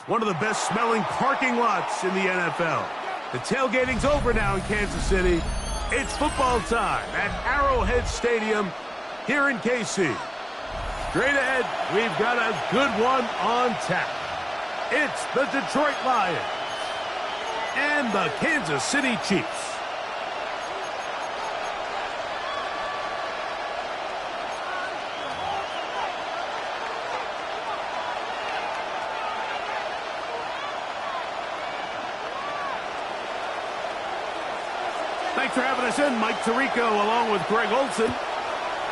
One of the best smelling parking lots in the NFL. The tailgating's over now in Kansas City. It's football time at Arrowhead Stadium here in KC. Straight ahead, we've got a good one on tap. It's the Detroit Lions and the Kansas City Chiefs. Thanks for having us in, Mike Tirico, along with Greg Olson.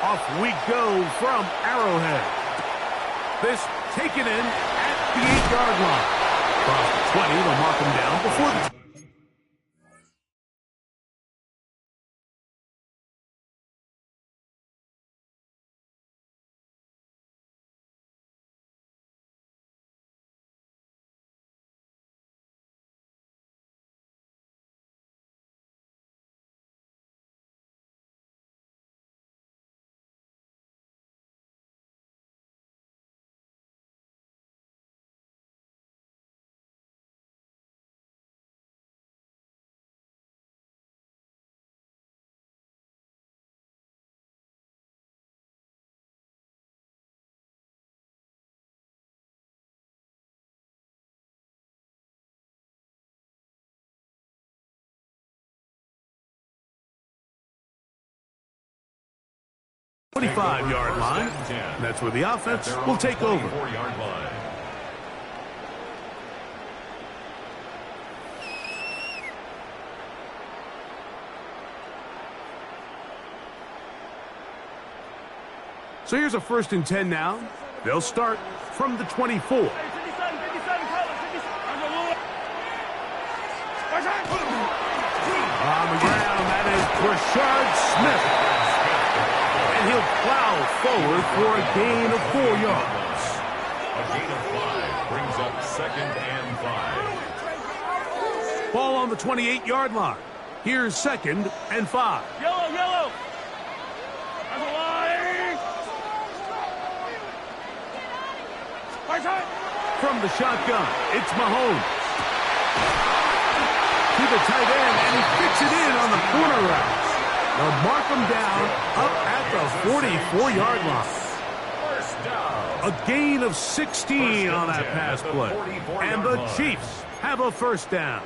Off we go from Arrowhead. This taken in at the 8-yard line. Across the 20, they'll mark him down before the... ...25-yard line. That's where the offense will take over. So here's a 1st and 10 now. They'll start from the 24. On the ground, that is Rashard Smith. And he'll plow forward for a gain of 4 yards. A gain of 5 brings up 2nd and 5. Ball on the 28-yard line. Here's 2nd and 5. Yellow. That's a line. From the shotgun, it's Mahomes. To the tight end, and he fits it in on the corner route. They'll mark him down up at the 44-yard line. A gain of 16 on that pass play. And the Chiefs have a 1st down.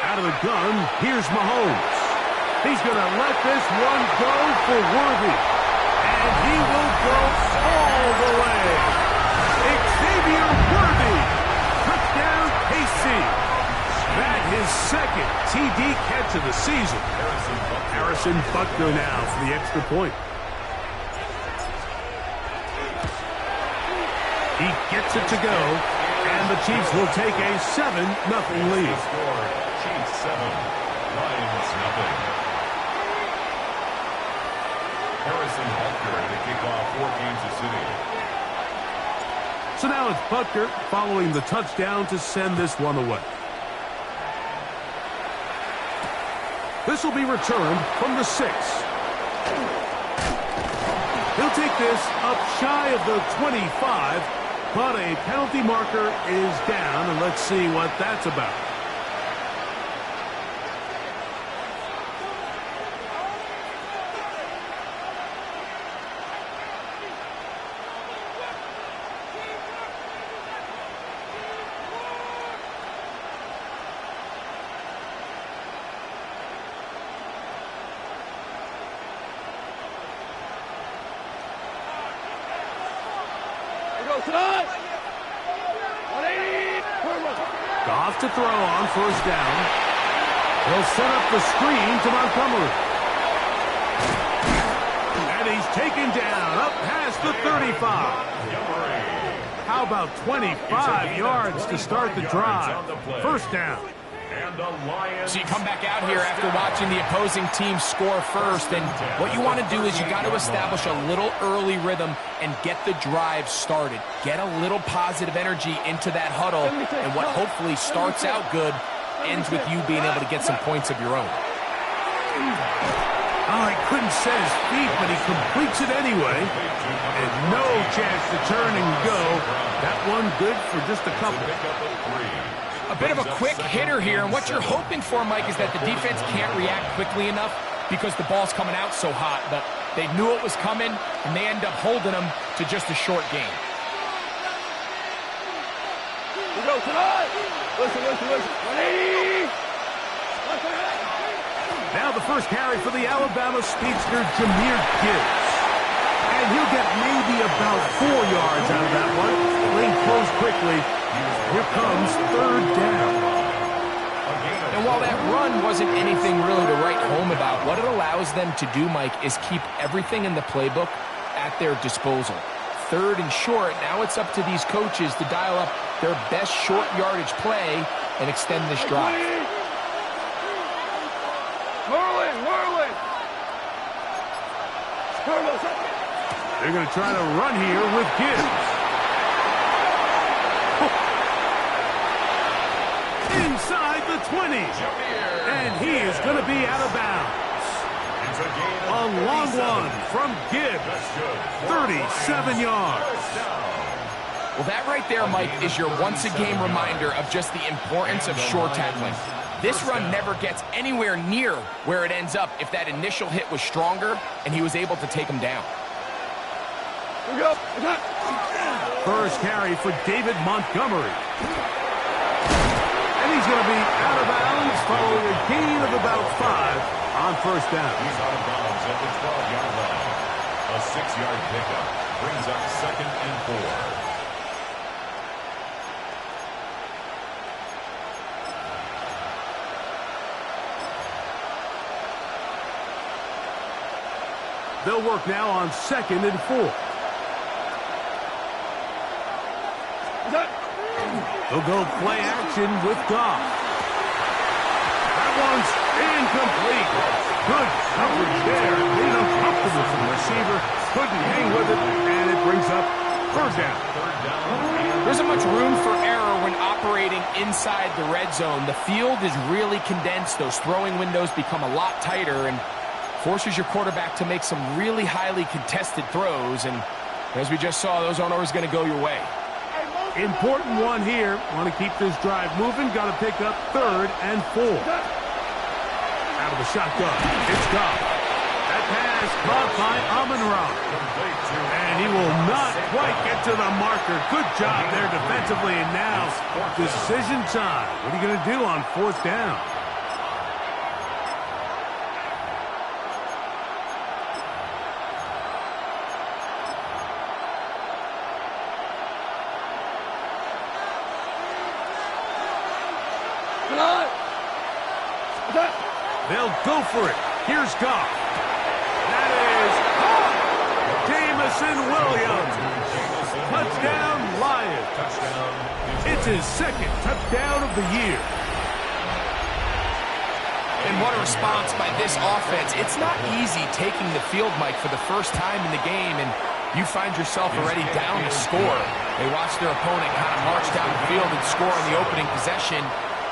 Out of the gun, here's Mahomes. He's going to let this one go for Worthy. And he will go all the way. Xavier Worthy. Touchdown, KC. That his 2nd TD catch of the season. Harrison Butker now for the extra point. He gets it to go. And the Chiefs will take a 7-0 lead. Chiefs 7, Lions 0. Harrison Butker to kick off for Kansas City. So now it's Butker following the touchdown to send this one away. This will be returned from the 6. He'll take this up shy of the 25. But a penalty marker is down, and let's see what that's about. Goff to throw on first down. He'll set up the screen to Montgomery. And he's taken down up past the 35. How about 25 yards to start the drive? First down. So you come back out here after watching the opposing team score first, and what you want to do is you got to establish a little early rhythm and get the drive started. Get a little positive energy into that huddle, and what hopefully starts out good ends with you being able to get some points of your own. Oh, he couldn't set his feet, but he completes it anyway. And no chance to turn and go. That one good for just a couple. A bit of a quick hitter here, and what you're hoping for, Mike, is that the defense can't react quickly enough because the ball's coming out so hot. But they knew it was coming, and they end up holding them to just a short game. We go tonight. Listen. Now the first carry for the Alabama speedster, Jahmyr Gibbs. And he'll get maybe about 4 yards out of that one. Lane closed quickly. Here comes third down. And while that run wasn't anything really to write home about, what it allows them to do, Mike, is keep everything in the playbook at their disposal. Third and short, now it's up to these coaches to dial up their best short yardage play and extend this drive. Whirling. They're going to try to run here with Gibbs. Inside the 20. And he is going to be out of bounds. A long one from Gibbs. 37 yards. Well, that right there, Mike, is your once-a-game reminder of just the importance of short tackling. This run never gets anywhere near where it ends up if that initial hit was stronger and he was able to take him down. First carry for David Montgomery. And he's going to be out of bounds following a gain of about 5 on first down. He's out of bounds at the 12-yard line. A 6-yard pickup brings up 2nd and 4. They'll work now on 2nd and 4. They'll go play action with Goff. That one's incomplete. Good coverage there. Made uncomfortable for the receiver. Couldn't hang with it, and it brings up third down. There isn't much room for error when operating inside the red zone. The field is really condensed. Those throwing windows become a lot tighter, and forces your quarterback to make some really highly contested throws, and as we just saw, those aren't always going to go your way. Important one here. Want to keep this drive moving. Got to pick up 3rd and 4. Out of the shotgun. It's Goff. That pass caught by Amon-Ra. And he will not quite get to the marker. Good job there defensively, and now decision time. What are you going to do on 4th down? They'll go for it. Here's Goff. That is Jameson Williams. Touchdown, Lions. It's his 2nd touchdown of the year. And what a response by this offense. It's not easy taking the field, Mike, for the first time in the game, and you find yourself already down to score. They watch their opponent kind of march down the field and score on the opening possession.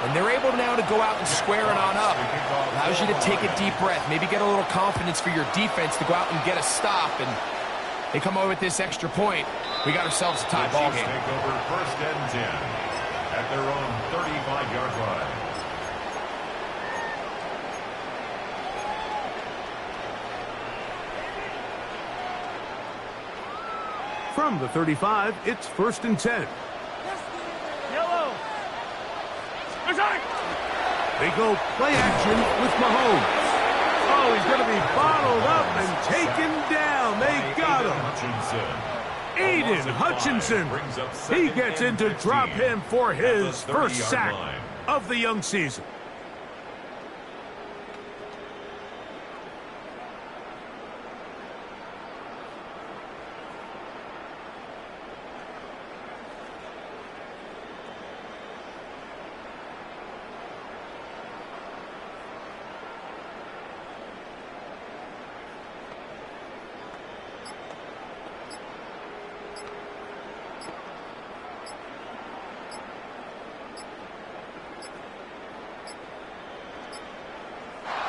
And they're able now to go out and square it on up. Allows you to take a deep breath, maybe get a little confidence for your defense to go out and get a stop. And they come over with this extra point. We got ourselves a tie ball game. Take over 1st and 10 at their own 35-yard line. From the 35, it's 1st and 10. Yellow. They go play action with Mahomes. Oh, he's going to be bottled up and taken down. They got him. Aiden Hutchinson. He gets in to drop him for his first sack of the young season.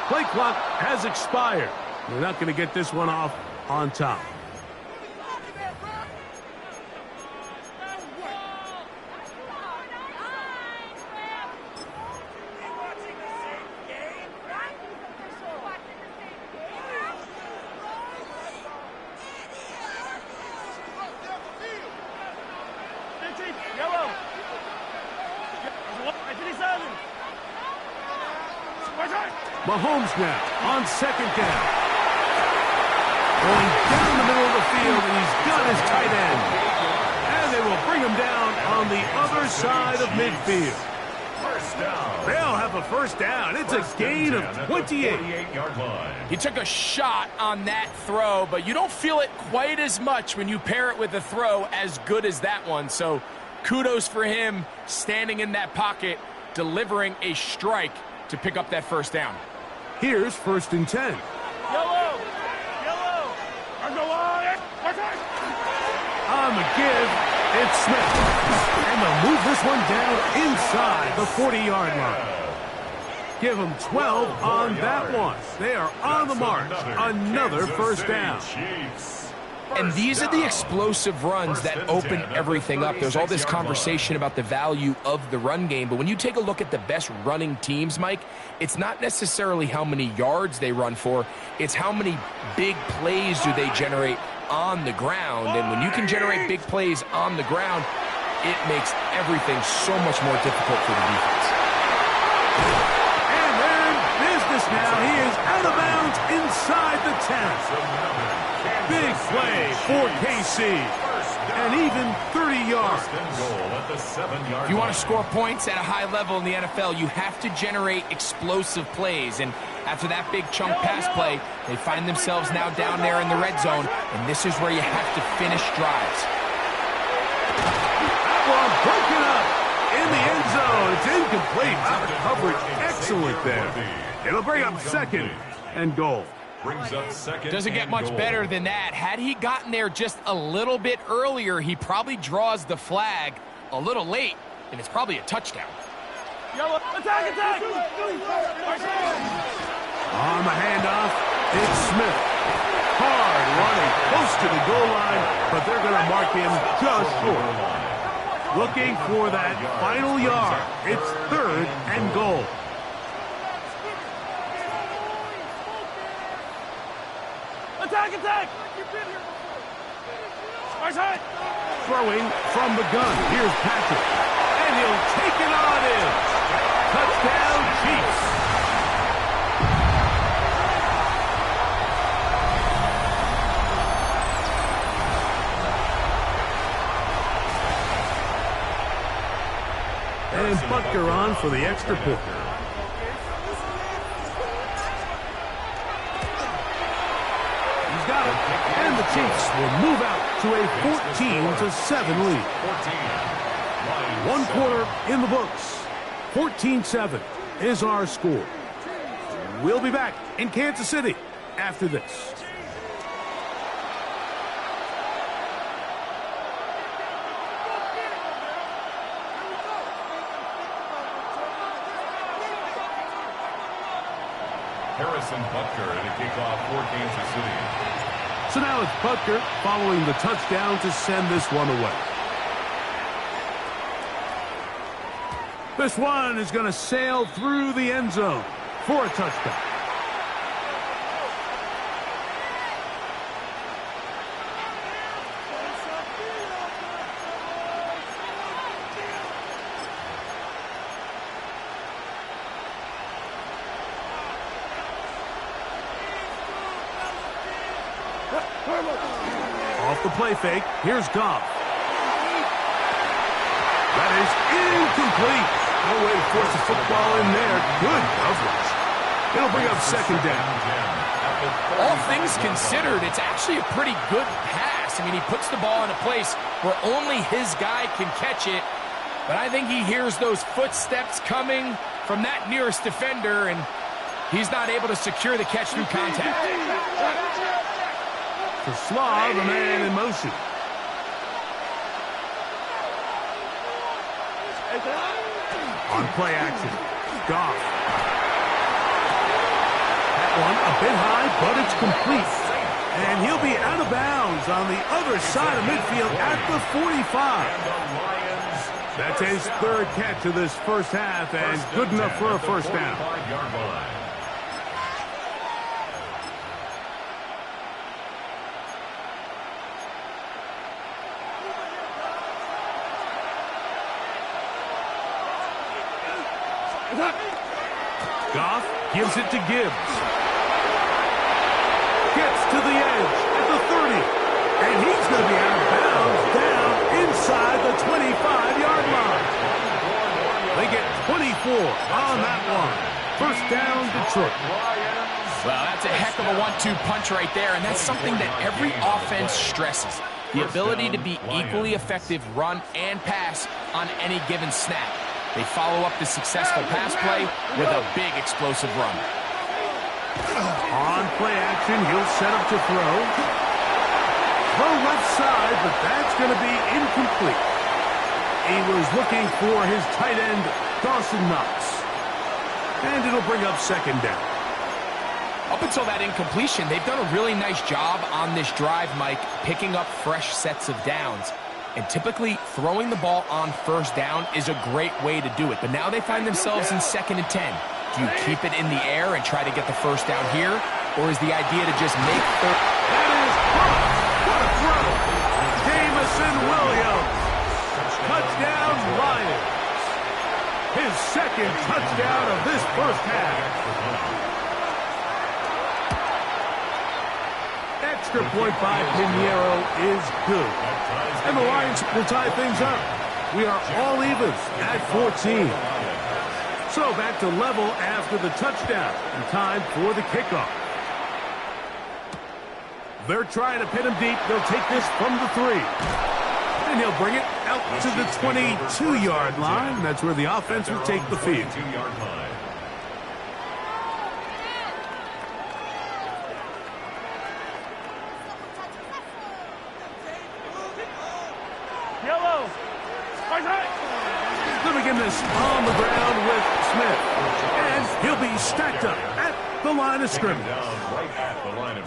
Play clock has expired. They're not going to get this one off on top. Yellow. Mahomes now on second down. Going down the middle of the field, and he's got his tight end. And they will bring him down on the other side of midfield. First down. They'll have a first down. It's a gain of 28. 48-yard line. He took a shot on that throw, but you don't feel it quite as much when you pair it with a throw as good as that one. So kudos for him standing in that pocket, delivering a strike to pick up that first down. Here's first and 10. Yellow. Yellow. On the give, it's Smith. And they'll move this one down inside the 40-yard line. Give them 12 on that one. They are on the march. Another first down. And these are the explosive runs that open everything up. There's all this conversation about the value of the run game, but when you take a look at the best running teams, Mike, it's not necessarily how many yards they run for, it's how many big plays do they generate on the ground. And when you can generate big plays on the ground, it makes everything so much more difficult for the defense. And they're in business now. He is out of bounds inside the 10. Big play for KC. And even 30 yards. If you want to score points at a high level in the NFL, you have to generate explosive plays. And after that big chunk pass play, they find themselves now down there in the red zone. And this is where you have to finish drives. That one broken up in the end zone. It's incomplete. Out of coverage. Excellent there. It'll bring up second and goal. Brings up second. Doesn't get much better than that. Had he gotten there just a little bit earlier, he probably draws the flag a little late, and it's probably a touchdown. Yellow. Attack, attack. On the handoff, it's Smith. Hard running, close to the goal line, but they're going to mark him just short. Looking for that final yard. It's third and goal. Attack, attack. Throwing from the gun. Here's Patrick. And he'll take it on in. Touchdown, Chiefs. And Butker on for the extra point. Got it. And the Chiefs will move out to a 14-7 lead. 1 quarter in the books. 14-7 is our score. We'll be back in Kansas City after this. Harrison Butker in a kickoff for Kansas City. So now it's Butker following the touchdown to send this one away. This one is going to sail through the end zone for a touchdown. Off the the play fake. Here's Goff. That is incomplete. No way to force the football in there. Good coverage. It'll bring up second down. All things considered, it's actually a pretty good pass. I mean, he puts the ball in a place where only his guy can catch it. But I think he hears those footsteps coming from that nearest defender, and he's not able to secure the catch through contact. For Slav, a man in motion. On play action, Goff. That one a bit high, but it's complete. And he'll be out of bounds on the other side of midfield at the 45. That's his third catch of this first half, and good enough for a first down. Goff gives it to Gibbs. Gets to the edge at the 30. And he's going to be out of bounds down inside the 25-yard line. They get 24 on that one. First down, Detroit. Well, that's a heck of a 1-2 punch right there, and that's something that every offense stresses. The ability to be equally effective run and pass on any given snap. They follow up the successful pass play with a big explosive run. On play action, he'll set up to throw. Throw left side, but that's going to be incomplete. He was looking for his tight end, Dawson Knox. And it'll bring up second down. Up until that incompletion, they've done a really nice job on this drive, Mike, picking up fresh sets of downs. And typically, throwing the ball on first down is a great way to do it. But now they find themselves in 2nd and 10. Do you keep it in the air and try to get the first down here? Or is the idea to just make third? That is caught. What a throw. Jamison Williams. Touchdown, Lions. His second touchdown of this first half. Extra point by Pinheiro is good. And the Lions will tie things up. We are all evens at 14. So back to level after the touchdown. And time for the kickoff. They're trying to pin him deep. They'll take this from the 3. And he'll bring it out to the 22-yard line. That's where the offense will take the field. Yellow. They'll begin this on the ground with Smith. And he'll be stacked up at the line of scrimmage.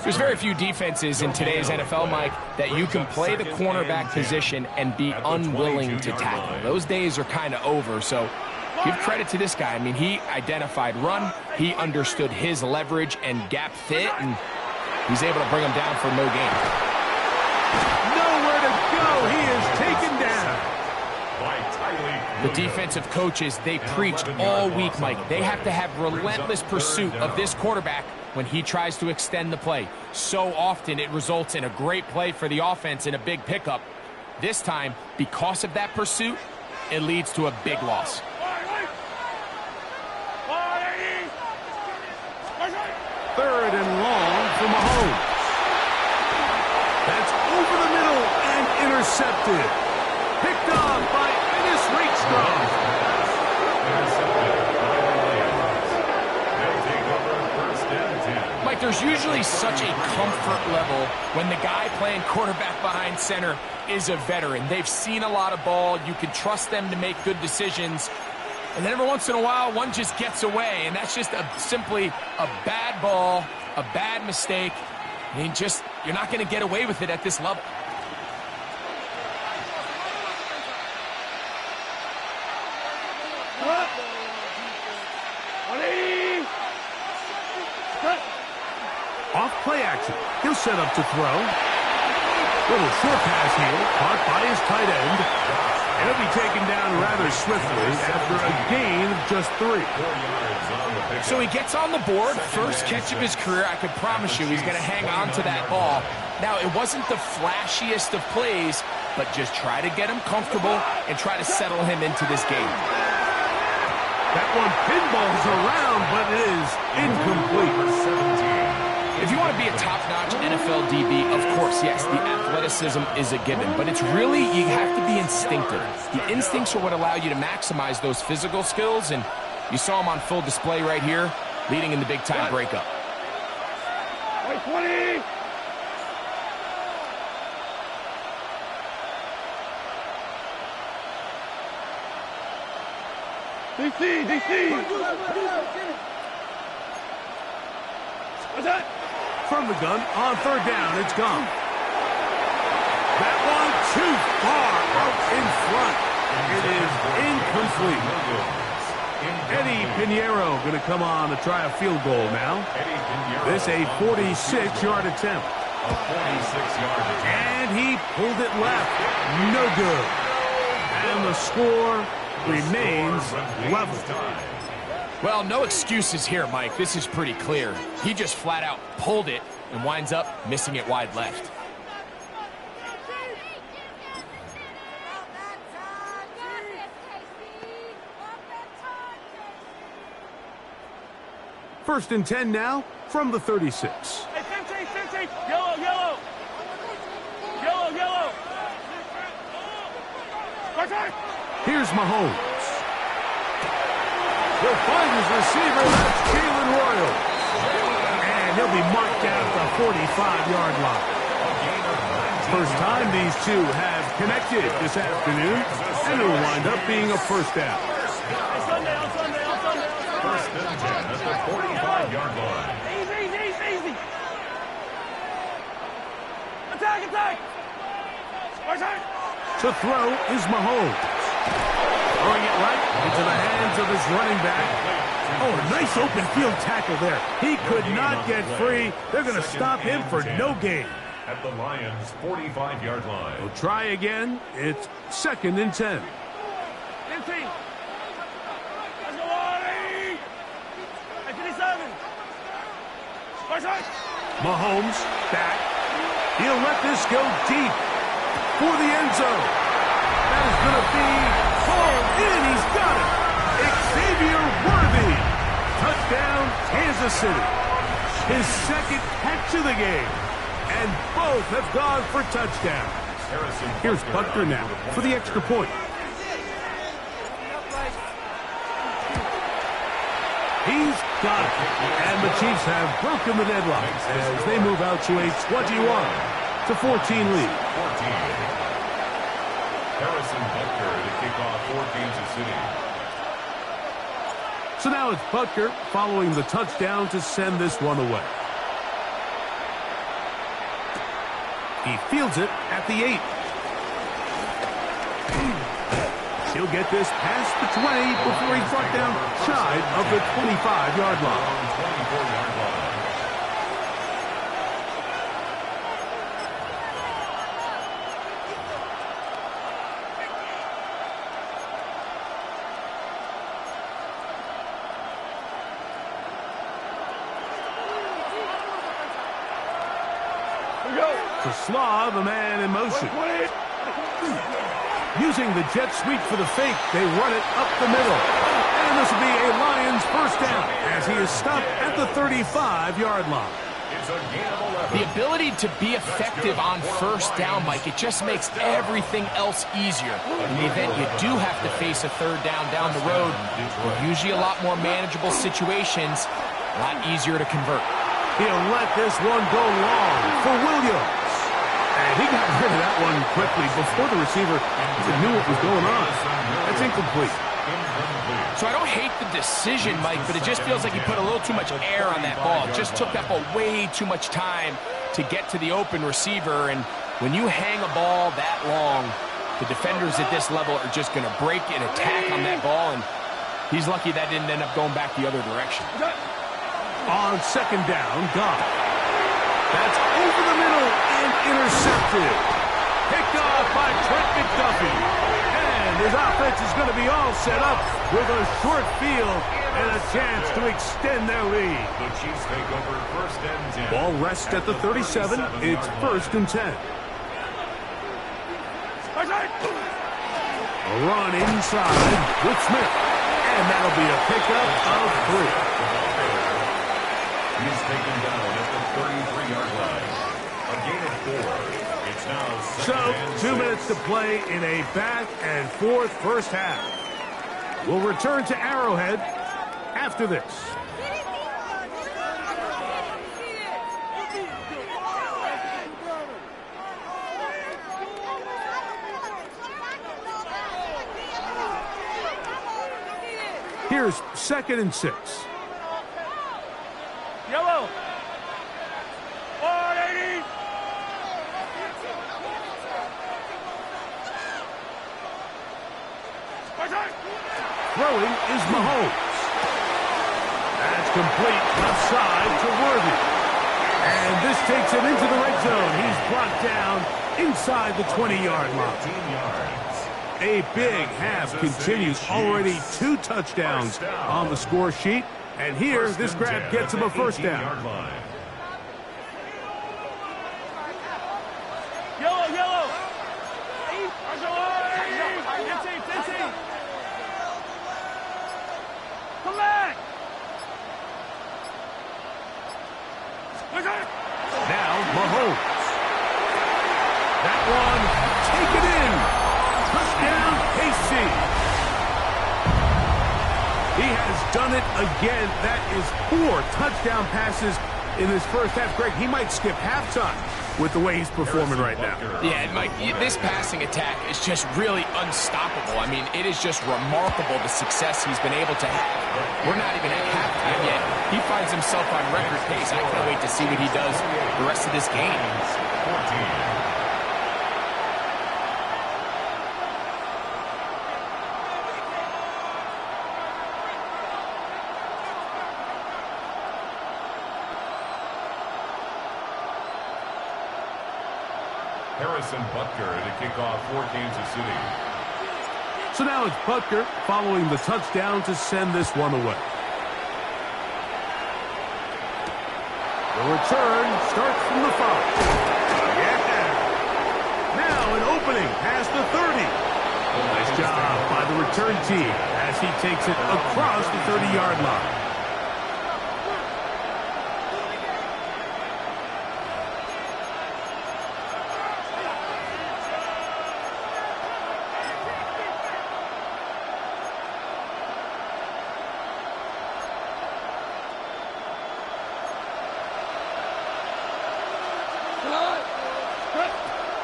There's very few defenses in today's NFL, Mike, that you can play the cornerback position and be unwilling to tackle. Those days are kind of over, so give credit to this guy. I mean, he identified run, he understood his leverage and gap fit, and he's able to bring him down for no gain. Nowhere to go. He is taken down. The defensive coaches, they preached all week, Mike. They have to have relentless pursuit of this quarterback when he tries to extend the play. So often it results in a great play for the offense and a big pickup. This time, because of that pursuit, it leads to a big loss. Third and long for Mahomes. That's over the middle and intercepted. Picked off by Ennis Rakestraw. Mike, there's usually such a comfort level when the guy playing quarterback behind center is a veteran. They've seen a lot of ball. You can trust them to make good decisions. And then every once in a while, one just gets away, and that's just simply a bad ball, a bad mistake. I mean, you're not going to get away with it at this level. Off play action. He'll set up to throw. Little short pass here, caught by his tight end. And he'll be taken down rather swiftly after a gain of just 3. 4 yards on the pickup. So he gets on the board, first catch of his career. I can promise you he's going to hang on to that ball. Now, it wasn't the flashiest of plays, but just try to get him comfortable and try to settle him into this game. That one pinballs around, but it is incomplete. If you want to be a top-notch NFL DB, of course, yes, the athleticism is a given. But it's really, you have to be instinctive. The instincts are what allow you to maximize those physical skills, and you saw him on full display right here, leading in the big-time breakup. 20! DC! What's that? From the gun, on third down, it's gone. That one too far out in front. It is incomplete. Eddie Pinheiro going to come on to try a field goal now. This a 46-yard attempt. A 46-yard attempt. And he pulled it left. No good. And the score remains level. Well, no excuses here, Mike. This is pretty clear. He just flat out pulled it and winds up missing it wide left. First and 10 now from the 36. Hey, 15! Yellow! Here's Mahomes. He'll find his receiver. That's Jalen Royal. And he'll be marked down at the 45-yard line. First time these two have connected this afternoon, and it'll wind up being a first down. On Sunday. First and 10 at the 45-yard line. Easy! Attack! To throw is Mahomes. Throwing it right into the hands of his running back. Oh, a nice open field tackle there. He could not get free. They're going to stop him for no gain. At the Lions' 45-yard line. We'll try again. It's second and 10. 15! Let's go, Wally! Hey, 57! Mahomes back. He'll let this go deep for the end zone. That is going to be hauled in. He's got it. Xavier Worthy. Touchdown, Kansas City. His second catch of the game. And both have gone for touchdowns. Here's Butker now for the extra point. He's got it. And the Chiefs have broken the deadlock as they move out to a 21-14 lead. Harrison Butker to kick off for Kansas City. So now it's Butker following the touchdown to send this one away. He fields it at the 8. He'll get this past the 20 before he's brought down shy of the 25-yard line. 24-yard line. To Slaw, the man in motion. Using the jet sweep for the fake, they run it up the middle. And this will be a Lions first down as he is stopped at the 35-yard line. It's a gain of 11. The ability to be effective on first down, Mike, it just makes everything else easier. In the event you do have to face a third down the road, they're usually a lot more manageable situations, a lot easier to convert. He'll let this one go long for Williams. And he got rid of that one quickly before the receiver even knew what was going on. That's incomplete. So I don't hate the decision, Mike, but it just feels like he put a little too much air on that ball. It just took that ball way too much time to get to the open receiver. And when you hang a ball that long, the defenders at this level are just going to break and attack on that ball. And he's lucky that didn't end up going back the other direction. On second down, Goff. That's over the middle and intercepted. Picked off by Trent McDuffie. And his offense is going to be all set up with a short field and a chance to extend their lead. The Chiefs take over first and 10. Ball rests at the 37. It's first and 10. A run inside with Smith. And that'll be a pickup of 3. He's taken down at the 33-yard line. A gain of 4. It's now So, 2 minutes to play in a back-and-forth first half. We'll return to Arrowhead after this. Here's 2nd and 6. Yellow. 180. Throwing is Mahomes. That's complete left side to Worthy. And this takes him into the red zone. He's brought down inside the 20-yard line. 15 yards. A big half continues. Already 2 touchdowns on the score sheet. And here, this grab gets him a first down. Yellow, yellow. 15. Come back. Now, Mahomes. That one, take it in. Touchdown, KC. He has done it again. That is 4 touchdown passes in this first half. Greg, he might skip halftime with the way he's performing right now. Yeah, Mike, this passing attack is just really unstoppable. I mean, it is just remarkable the success he's been able to have. We're not even at halftime yet. He finds himself on record pace. I can't wait to see what he does the rest of this game. 14. Harrison Butker to kick off for Kansas City. So now it's Butker following the touchdown to send this one away. The return starts from the 5. Yeah. Now an opening past the 30. Nice job by the return team as he takes it across the 30-yard line.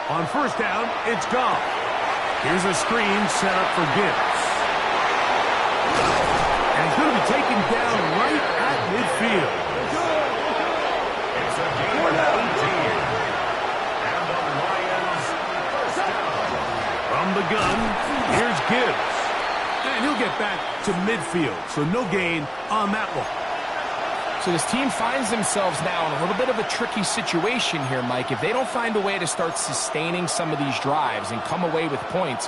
On first down, it's gone. Here's a screen set up for Gibbs. And he's going to be taken down right at midfield. It's a gain of 18. And the Lions first down. From the gun, here's Gibbs. And he'll get back to midfield, so no gain on that one. So this team finds themselves now in a little bit of a tricky situation here, Mike. If they don't find a way to start sustaining some of these drives and come away with points,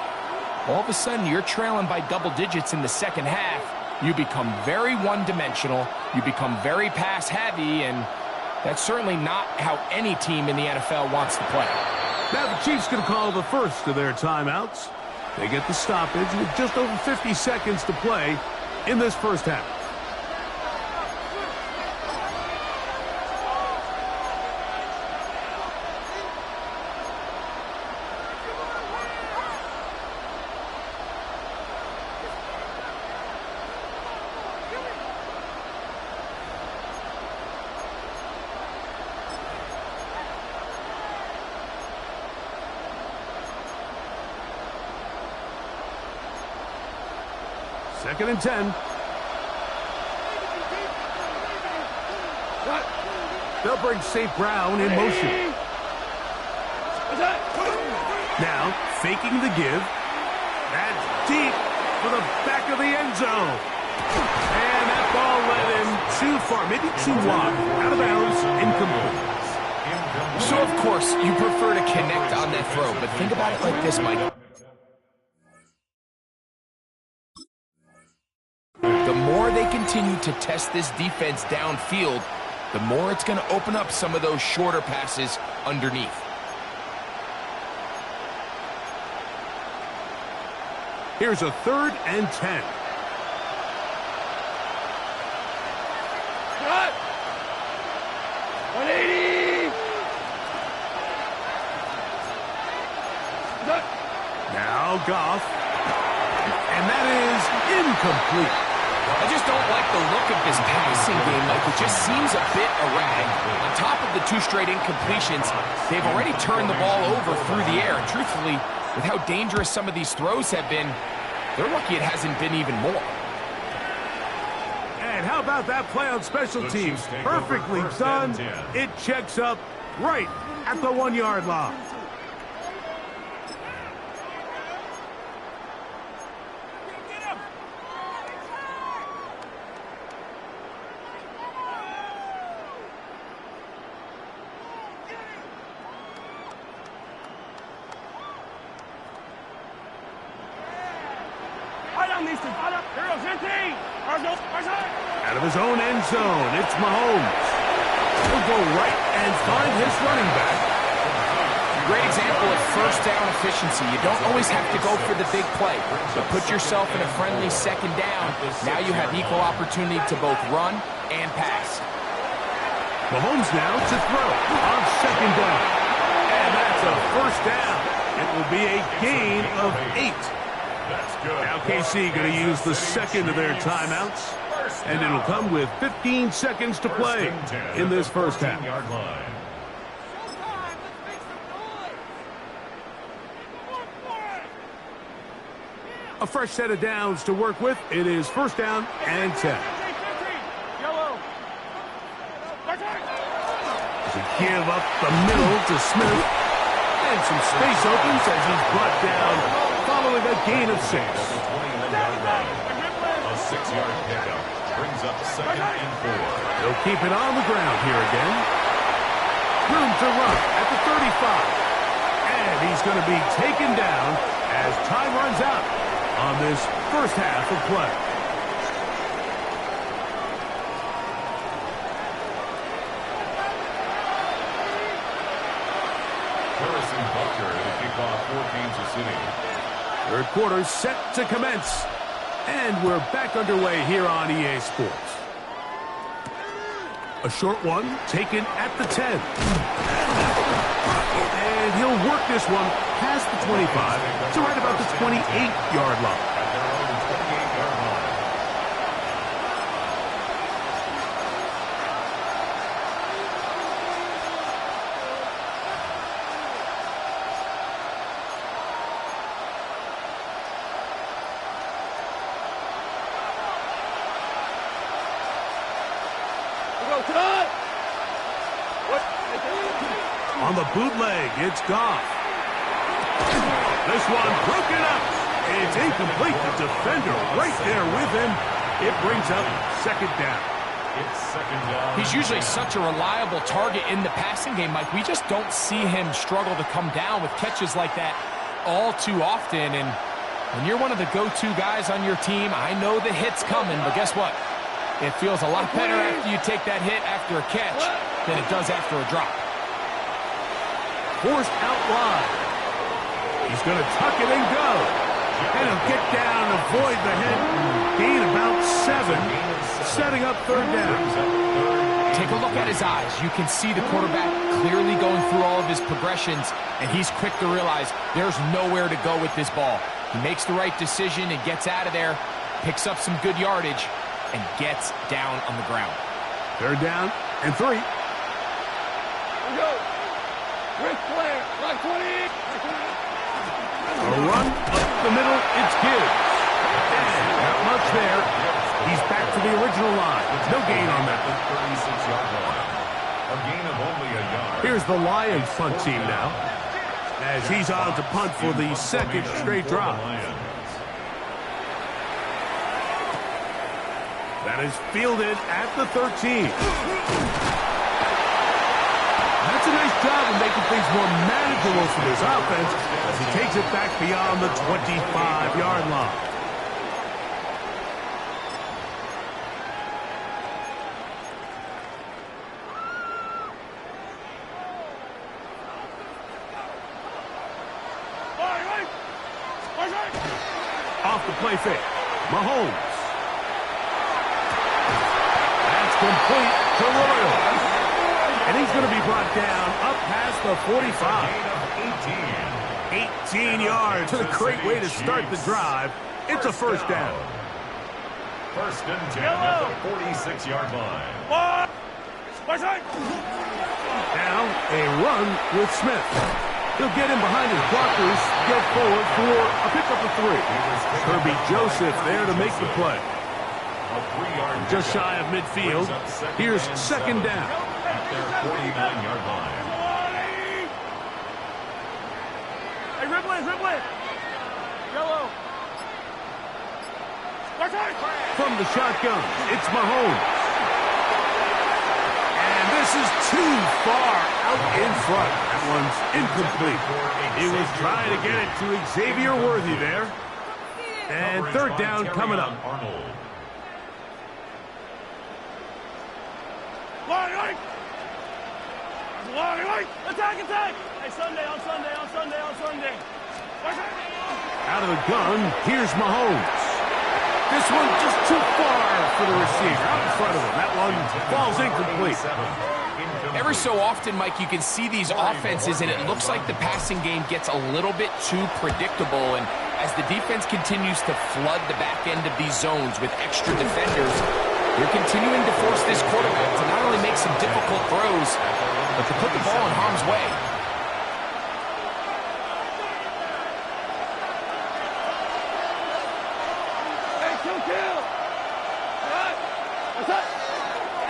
all of a sudden you're trailing by double digits in the second half. You become very one-dimensional. You become very pass-heavy, and that's certainly not how any team in the NFL wants to play. Now the Chiefs going to call the first of their timeouts. They get the stoppage with just over 50 seconds to play in this first half. Second and 10. They'll bring St. Brown in motion. Now, faking the give. That's deep for the back of the end zone. And that ball led him too far, maybe too wide. Out of bounds, incomplete. So, of course, you prefer to connect on that throw, but think about it like this, Mike. The more they continue to test this defense downfield, the more it's going to open up some of those shorter passes underneath. Here's a 3rd and 10. Cut! 180! Now Goff. And that is incomplete. I just don't like the look of this passing game, Mike. It just seems a bit erratic. On top of the 2 straight incompletions, they've already turned the ball over through the air. And truthfully, with how dangerous some of these throws have been, they're lucky it hasn't been even more. And how about that play on special teams? Perfectly done. It checks up right at the 1-yard line. Out of his own end zone, it's Mahomes. He'll go right and find his running back. Great example of first down efficiency. You don't always have to go for the big play, but put yourself in a friendly 2nd down. Now you have equal opportunity to both run and pass. Mahomes now to throw on 2nd down. And that's a 1st down. It will be a gain of 8. Now KC going to use the 2nd of their timeouts. And it'll come with 15 seconds to play in this 1st half. A fresh set of downs to work with. It is 1st down and 10. As he give up the middle to Smith. And some space opens as he's brought down following a gain of 6. A 6-yard pickup brings up 2nd and 4. They'll keep it on the ground here again. Room to run at the 35. And he's going to be taken down as time runs out on this 1st half of play. Harrison Butker to kick off for Kansas City. 3rd quarter set to commence. And we're back underway here on EA Sports. A short one taken at the 10. And he'll work this one past the 25 to right about the 28-yard line. At their own 28-yard line. On the bootleg, it's Goff. This one broken up. It's incomplete. The defender right there with him. It brings up 2nd down. It's 2nd down. He's usually such a reliable target in the passing game, Mike. We just don't see him struggle to come down with catches like that all too often. And when you're one of the go-to guys on your team, I know the hit's coming, but guess what? It feels a lot better after you take that hit after a catch than it does after a drop. Forced out wide. He's going to tuck it and go. And he'll get down, avoid the hit. Gain about 7. Setting up 3rd down. Take a look at his eyes. You can see the quarterback clearly going through all of his progressions, and he's quick to realize there's nowhere to go with this ball. He makes the right decision and gets out of there, picks up some good yardage, and gets down on the ground. 3rd down and 3. Rick Flair, like 20. A run up the middle, it's Gibbs. And not much there. He's back to the original line. No gain on that. 36-yard line. A gain of only a yard. Here's the Lions punt team now, as he's on to punt for the 2nd straight drive. That is fielded at the 13. That's a nice job of making things more manageable for this offense as he takes it back beyond the 25-yard line. Off the play fake. Mahomes. That's complete to Royal. And he's going to be brought down up past the 45. 18 yards. A great way to start the drive. It's a first down. First and 10 at the 46-yard line. Now a run with Smith. He'll get in behind his blockers, get forward for a pickup of 3. Kirby Joseph there to make the play. Just shy of midfield. Here's second down. At their 49-yard line. Hey, Ripley. Yellow. From the shotgun, it's Mahomes. And this is too far out in front. That one's incomplete. He was trying to get it to Xavier Worthy there. And third down coming up. Arnold. Attack! Hey, Sunday. Out of the gun, here's Mahomes. This one just too far for the receiver. Out in front of him. That one falls incomplete. Every so often, Mike, you can see these offenses, and it looks like the passing game gets a little bit too predictable. And as the defense continues to flood the back end of these zones with extra defenders, they're continuing to force this quarterback to not only make some difficult throws, but to put the ball in harm's way.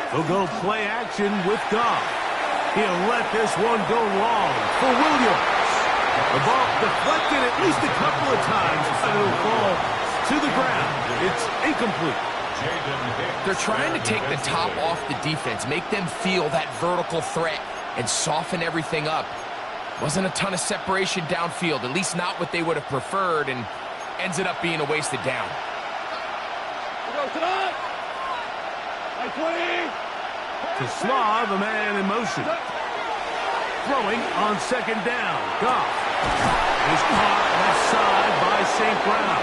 They'll go play action with Goff. He'll let this one go long for Williams. The ball deflected at least a couple of times, and it'll fall to the ground. It's incomplete. They're trying to take the top off the defense, make them feel that vertical threat, and soften everything up. Wasn't a ton of separation downfield, at least not what they would have preferred, and ends it up being a wasted down. To Slaw, the man in motion. Throwing on second down. Goff is caught left side by St. Brown.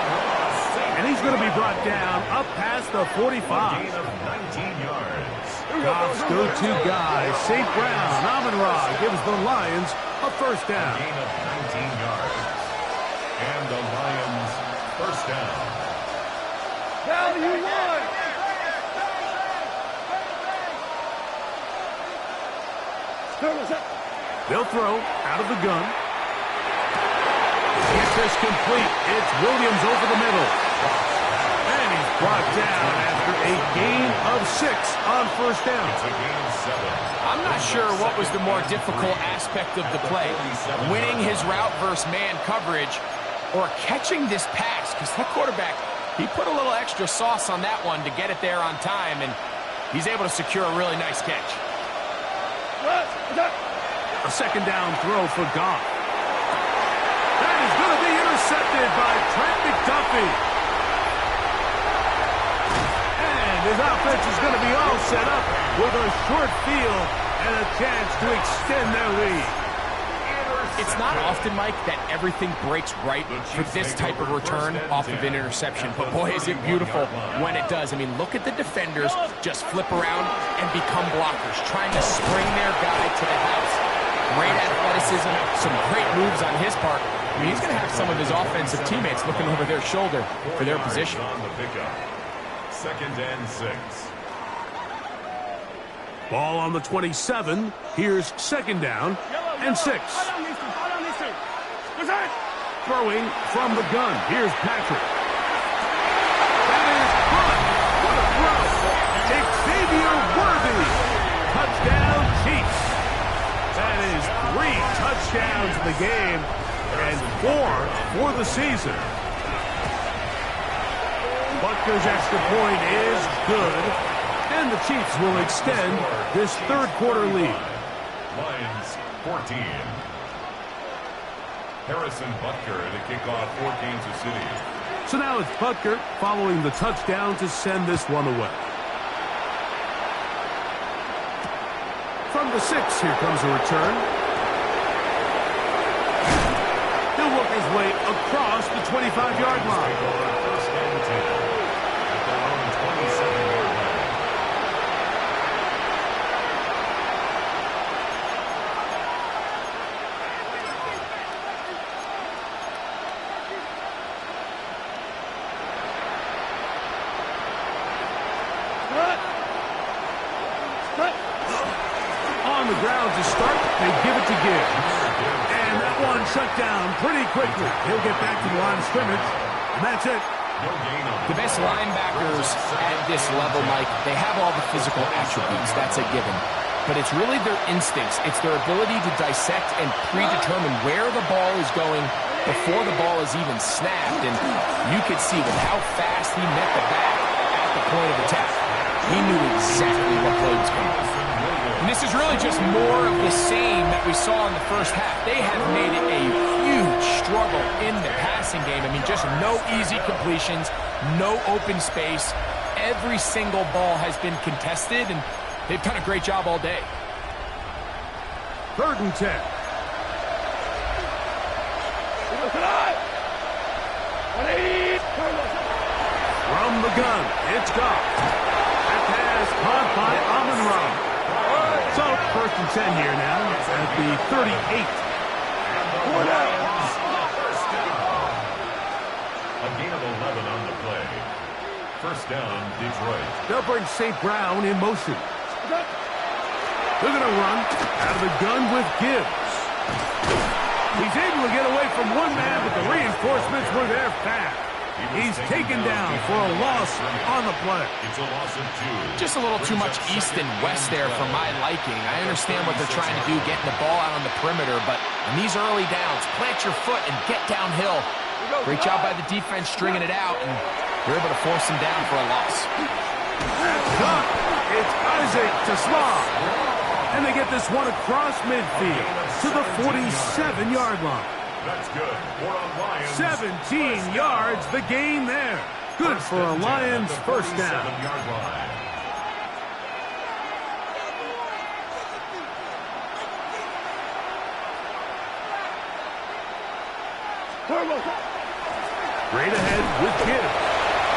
And he's going to be brought down up past the 45. Gain of 19 yards. Goff's go-to guy, St. Brown. Amon-Ra gives the Lions a first down. Gain of 19 yards. And the Lions first down. Cal, you won! They'll throw out of the gun. Get this complete. It's Williams over the middle. And he's brought down after a gain of 6 on first down. It's a gain of 7. I'm not sure what was the more difficult aspect of the play, winning his route versus man coverage or catching this pass, because that quarterback, he put a little extra sauce on that one to get it there on time, and he's able to secure a really nice catch. A second down throw for Goff. That is going to be intercepted by Trent McDuffie. And his offense is going to be all set up with a short field and a chance to extend their lead. It's not often, Mike, that everything breaks right for this type of return off of an interception. But boy, is it beautiful when it does. I mean, look at the defenders just flip around and become blockers, trying to spring their guy to the house. Great athleticism, some great moves on his part. I mean, he's going to have some of his offensive teammates looking over their shoulder for their position. On the pickup. Second and 6. Ball on the 27. Here's second down and 6. Throwing from the gun. Here's Patrick. That is caught. What a throw. Xavier Worthy. Touchdown Chiefs. That is 3 touchdowns in the game and 4 for the season. Butker's extra point is good, and the Chiefs will extend this third quarter lead. Lions 14. Harrison Butker to kick off for Kansas City. So now it's Butker following the touchdown to send this one away. From the 6, here comes a return. He'll work his way across the 25-yard line. First and 10 at their own 27-yard line. On the ground to start, they give it to Gibbs. And that one shut down pretty quickly. He'll get back to the line of scrimmage, and that's it. The best linebackers at this level, Mike, they have all the physical attributes. That's a given. But it's really their instincts. It's their ability to dissect and predetermine where the ball is going before the ball is even snapped. And you could see with how fast he met the back at the point of attack. He knew exactly what play was coming. And this is really just more of the same that we saw in the first half. They have made it a huge struggle in the passing game. I mean, just no easy completions, no open space. Every single ball has been contested, and they've done a great job all day. 3rd and 10. From the gun, it's Goff. That pass caught by Amon-Ra. So, 1st and 10 here now at the 38. A gain of 11 on the play. First down, Detroit. They'll bring St. Brown in motion. They're going to run out of the gun with Gibbs. He's able to get away from one man, but the reinforcements were there fast. He's taken down for a loss on the play. It's a loss of 2. Just a little too much east and west there for my liking. I understand what they're trying to do, getting the ball out on the perimeter, but in these early downs, plant your foot and get downhill. Great job by the defense stringing it out, and they're able to force him down for a loss. That's done. It's Isaac to Slav. And they get this one across midfield to the 47-yard line. That's good. For a Lions. 17 yards, the gain there. Good for a Lions first down. 47-yard line. Straight ahead with Gibbs.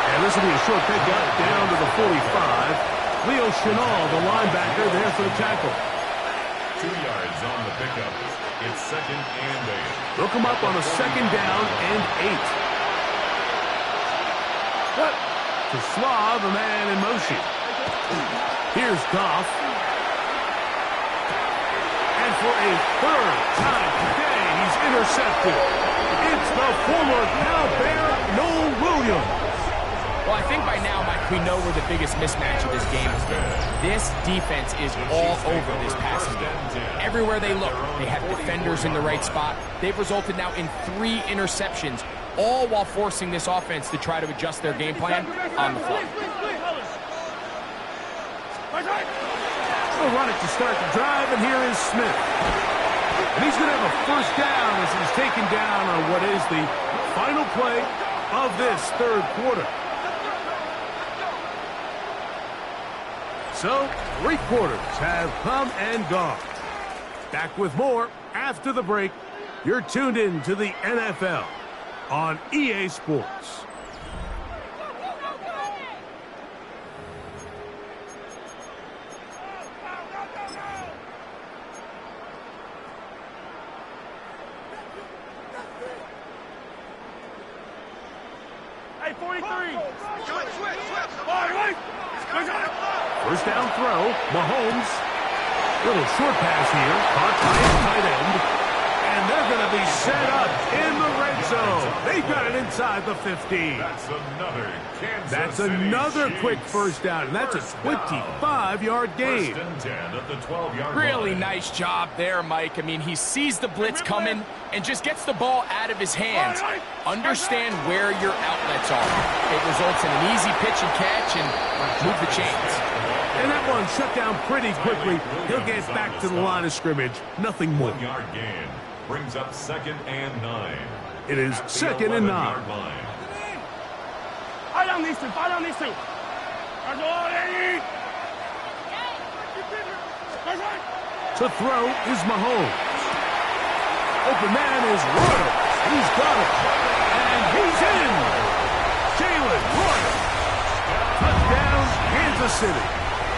And this will be a short pickup down to the 45. Leo Chenal, the linebacker, there for the tackle. 2 yards on the pickup. It's 2nd and 8. Look him up on a 2nd down and 8. To Slav, the man in motion. Here's Goff. And for a 3rd time today, he's intercepted. It's the former Cal Bear, Noel Williams. Well, I think by now, Mike, we know where the biggest mismatch of this game has been. This defense is all over this passing game. Everywhere they look, they have defenders in the right spot. They've resulted now in 3 interceptions, all while forcing this offense to try to adjust their game plan on the fly. We'll run it to start the drive, and here is Smith. And he's going to have a first down as he's taken down on what is the final play of this 3rd quarter. So, 3 quarters have come and gone. Back with more after the break. You're tuned in to the NFL on EA Sports. Hey, 43. First down throw, Mahomes. Little short pass here, caught by his tight end. And they're going to be set up in the red zone. They've got it inside the 15. That's another quick first down, and that's a 25-yard gain. First and 10 at the 12-yard Really line. nice job there, Mike. I mean, he sees the blitz coming and just gets the ball out of his hands. Understand where your outlets are. It results in an easy pitch and catch and move the chains. And that one shut down pretty quickly. He'll get back to the line of scrimmage. Nothing more. 1 yard gain brings up 2nd and 9. It is 2nd and 9. Fight on these two. Fight on these two. To throw is Mahomes. Open man is Royals. He's got it. And he's in. Jalen Royals. Touchdown, Kansas City.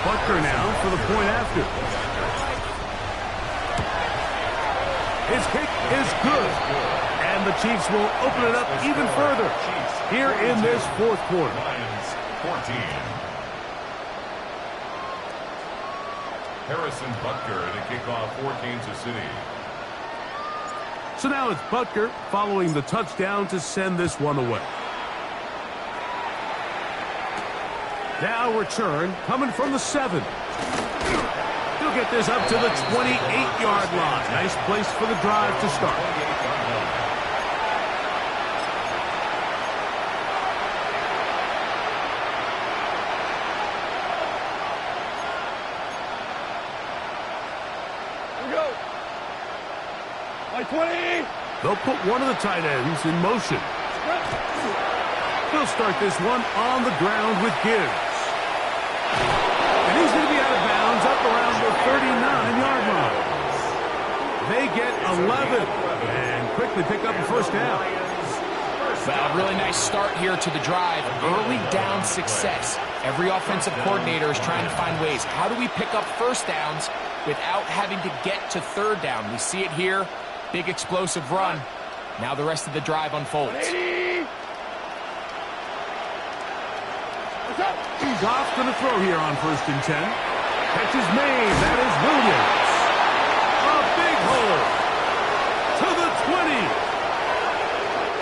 Butker now for the point after. His kick is good. And the Chiefs will open it up even further here in this fourth quarter. Lions 14. Harrison Butker to kick off for Kansas City. So now it's Butker following the touchdown to send this one away. Now return coming from the 7. He'll get this up to the 28-yard line. Nice place for the drive to start. They'll put one of the tight ends in motion. They'll start this one on the ground with Gibbs. And he's going to be out of bounds up around the 39-yard line. They get 11 and quickly pick up a first down. Well, really nice start here to the drive. Early down success. Every offensive coordinator is trying to find ways. How do we pick up first downs without having to get to third down? We see it here. Big explosive run. Now the rest of the drive unfolds. Goff's going to throw here on 1st and 10. Catch is made. That is Williams. A big hole to the 20.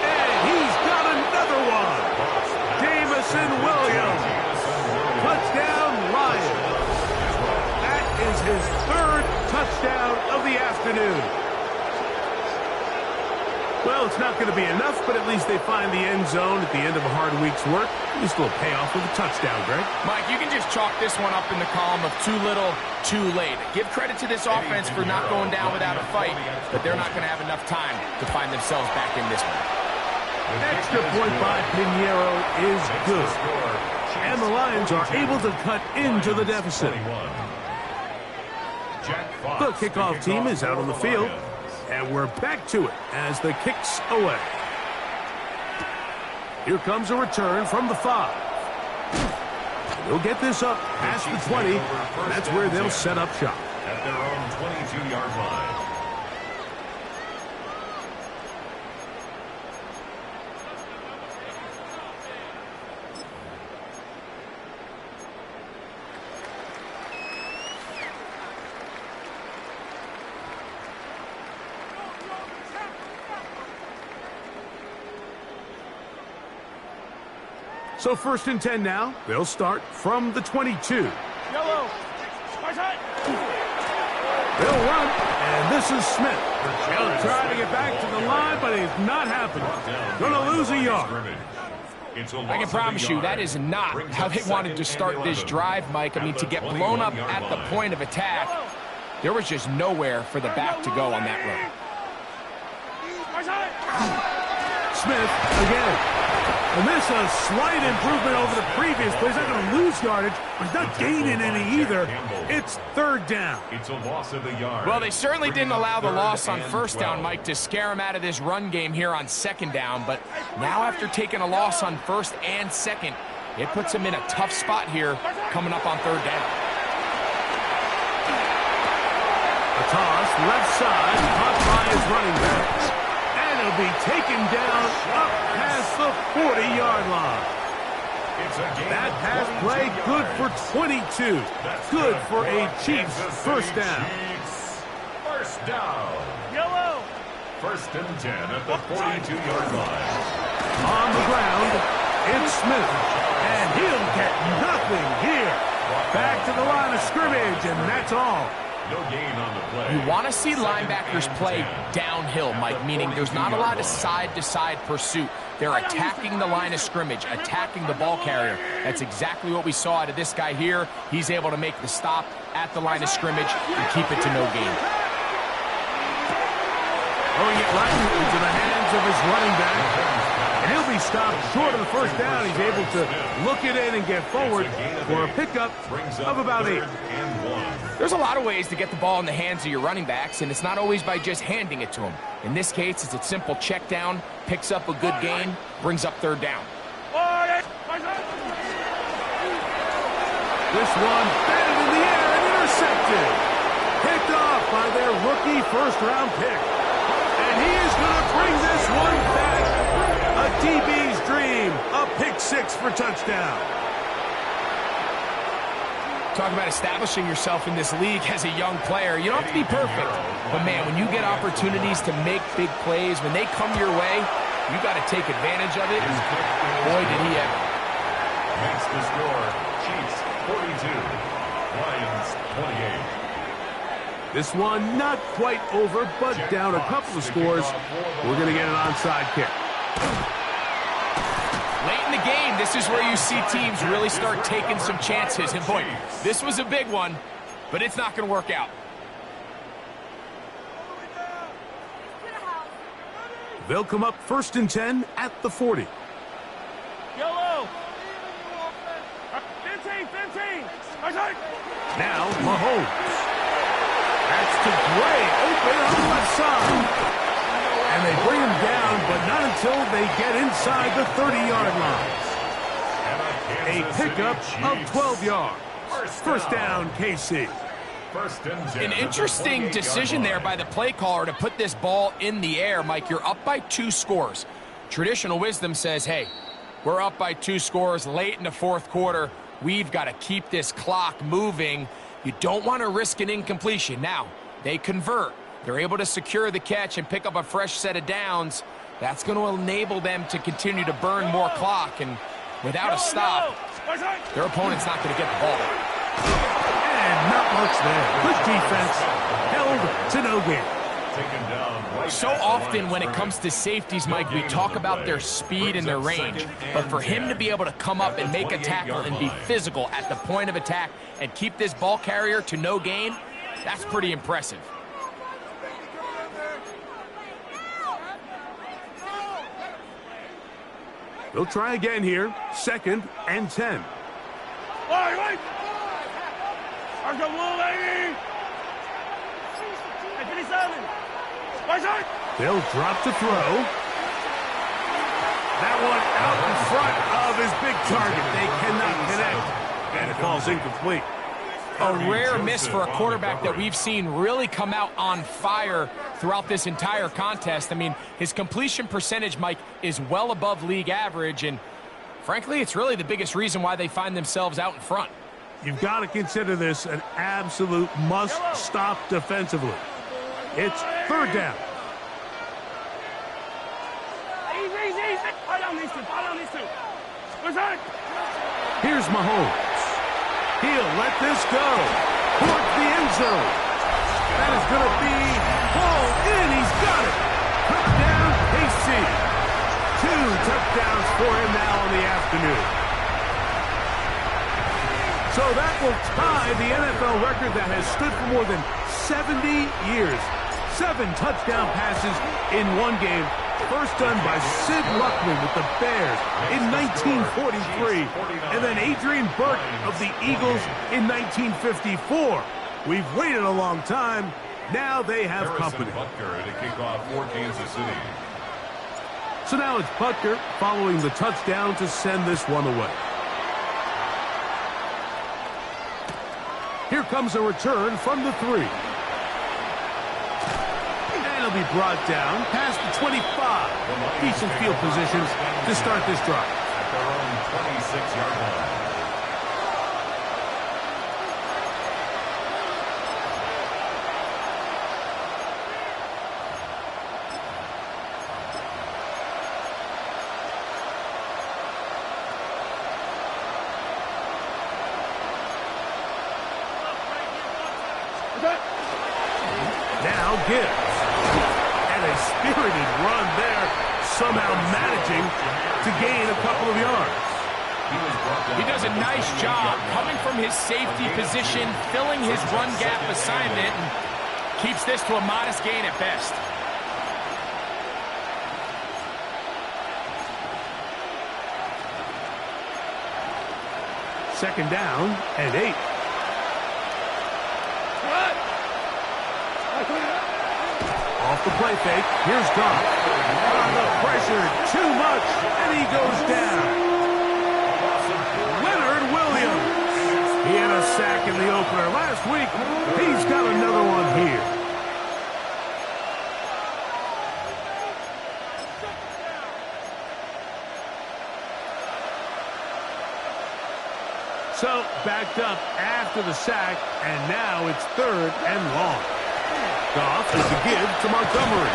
And he's got another one. Jamison Williams. Touchdown, Lions. That is his 3rd touchdown of the afternoon. Well, it's not going to be enough, but at least they find the end zone at the end of a hard week's work. At least a little payoff with a touchdown, Greg. Mike, you can just chalk this one up in the column of too little, too late. Give credit to this offense for not going down without a fight, but they're not going to have enough time to find themselves back in this one. Extra point by Pinheiro is good. And the Lions are able to cut into the deficit. The kickoff team is out on the field. And we're back to it as the kick's away. Here comes a return from the 5. They'll get this up past the 20. That's where they'll set up shop. At their own 22-yard line. So 1st and 10 now. They'll start from the 22. Yellow. They'll run, and this is Smith. He'll try to get back to the line, but it's not happening. Going to lose a yard. I can promise you that is not how they wanted to start this drive, Mike. I mean, to get blown up at the point of attack, there was just nowhere for the back to go on that run. Smith again. And this is a slight improvement over the previous play. He's not going to lose yardage, but he's not gaining any either. It's 3rd down. It's a loss of the yard. Well, they certainly didn't allow the loss on 1st down, Mike, to scare him out of this run game here on 2nd down. But now after taking a loss on 1st and 2nd, it puts him in a tough spot here coming up on 3rd down. A toss, left side, caught by his running back. And he'll be taken down up past the 40-yard line. That pass play good for 22. Good for a Chiefs 1st down. First down. Yellow. 1st and 10 at the 42-yard line. On the ground, it's Smith. And he'll get nothing here. Back to the line of scrimmage, and that's all. No gain on the play. You want to see linebackers play downhill, Mike, meaning there's not a lot of side-to-side pursuit. They're attacking the line of scrimmage, attacking the ball carrier. That's exactly what we saw out of this guy here. He's able to make the stop at the line of scrimmage and keep it to no gain. Throwing it right into the hands of his running back. And he'll be stopped short of the first down. He's able to look it in and get forward for a pickup of about 8. There's a lot of ways to get the ball in the hands of your running backs, and it's not always by just handing it to them. In this case, it's a simple check down, picks up a good gain, brings up 3rd down. This one batted in the air and intercepted. Picked off by their rookie first-round pick. And he is going to bring this one back. A DB's dream. A pick 6 for touchdown. Talk about establishing yourself in this league as a young player. You don't have to be perfect. But, man, when you get opportunities to make big plays, when they come your way, you got to take advantage of it. And boy, did he ever. Makes the score. Chiefs 42. Lions 28. This one not quite over, but down a couple of scores. We're going to get an onside kick. Late in the game, this is where you see teams really start taking some chances. And boy, this was a big one, but it's not going to work out. They'll come up 1st and 10 at the 40. Yellow. 15. Now, Mahomes. That's to Gray, open on the left side. And they bring him down, but not until they get inside the 30-yard line. A pickup of 12 yards. First down, KC. An interesting decision there by the play caller to put this ball in the air. Mike, you're up by 2 scores. Traditional wisdom says, hey, we're up by 2 scores late in the 4th quarter. We've got to keep this clock moving. You don't want to risk an incompletion. Now, they convert. They're able to secure the catch and pick up a fresh set of downs. That's going to enable them to continue to burn more clock. And without a stop, their opponent's not going to get the ball. And not much there. Good defense. Held to no gain. So often when it comes to safeties, Mike, we talk about their speed and their range. But for him to be able to come up and make a tackle and be physical at the point of attack and keep this ball carrier to no gain, that's pretty impressive. They'll try again here. 2nd and 10. Wait. There's a blue lady. 57. They'll drop to throw. That one out in front of his big target. They cannot connect. And it falls incomplete. A rare miss for a quarterback that we've seen really come out on fire throughout this entire contest. I mean, his completion percentage, Mike, is well above league average. And frankly, it's really the biggest reason why they find themselves out in front. You've got to consider this an absolute must-stop defensively. It's 3rd down. Easy. Fight on these two. Here's Mahomes. He'll let this go towards the end zone. That is going to be hauled in. He's got it. Touchdown, KC. 2 touchdowns for him now in the afternoon. So that will tie the NFL record that has stood for more than 70 years. 7 touchdown passes in one game. First done by Sid Luckman with the Bears in 1943. And then Adrian Burke of the Eagles in 1954. We've waited a long time. Now they have company. Butker to kick off for Kansas City. So now it's Butker following the touchdown to send this one away. Here comes a return from the 3. And he'll be brought down past the 25. Decent field positions to start this drive. At their own 26-yard line. Now Gibbs. And a spirited run there, somehow managing to gain a couple of yards. He does a nice job coming from his safety position, filling his run gap assignment, and keeps this to a modest gain at best. Second down and 8. Off the play fake. Here's Goff. The pressure too much, and he goes down. Leonard Williams. He had a sack in the opener last week. He's got another one here. So, backed up after the sack, and now it's 3rd and long. Goff is a give to Montgomery.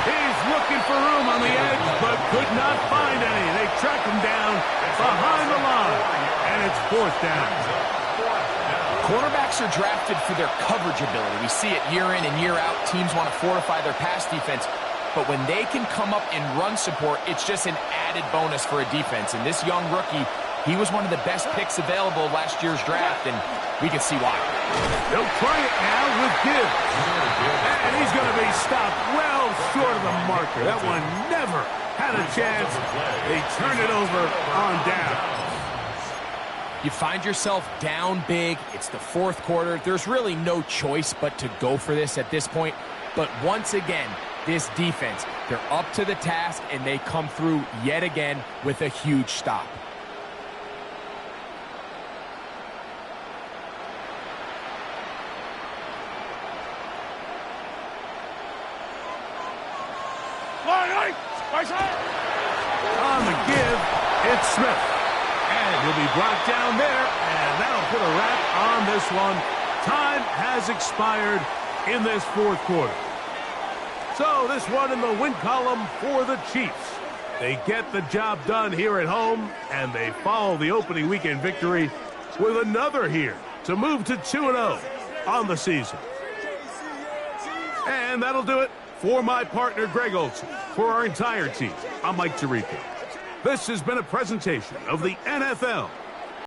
He's looking for room on the edge, but could not find any. They track him down behind the line, and it's 4th down. Cornerbacks are drafted for their coverage ability. We see it year in and year out. Teams want to fortify their pass defense. But when they can come up and run support, it's just an added bonus for a defense. And this young rookie, he was one of the best picks available last year's draft, and we can see why. They'll try it now with Gibbs. And he's going to be stopped well short of the marker. That one never had a chance. They turn it over on down. You find yourself down big. It's the 4th quarter. There's really no choice but to go for this at this point. But once again, this defense, they're up to the task, and they come through yet again with a huge stop. On the give, it's Smith. And he'll be brought down there, and that'll put a wrap on this one. Time has expired in this 4th quarter. So this one in the win column for the Chiefs. They get the job done here at home, and they follow the opening weekend victory with another here to move to 2-0 on the season. And that'll do it for my partner, Greg Olsen. For our entire team, I'm Mike Tirico. This has been a presentation of the NFL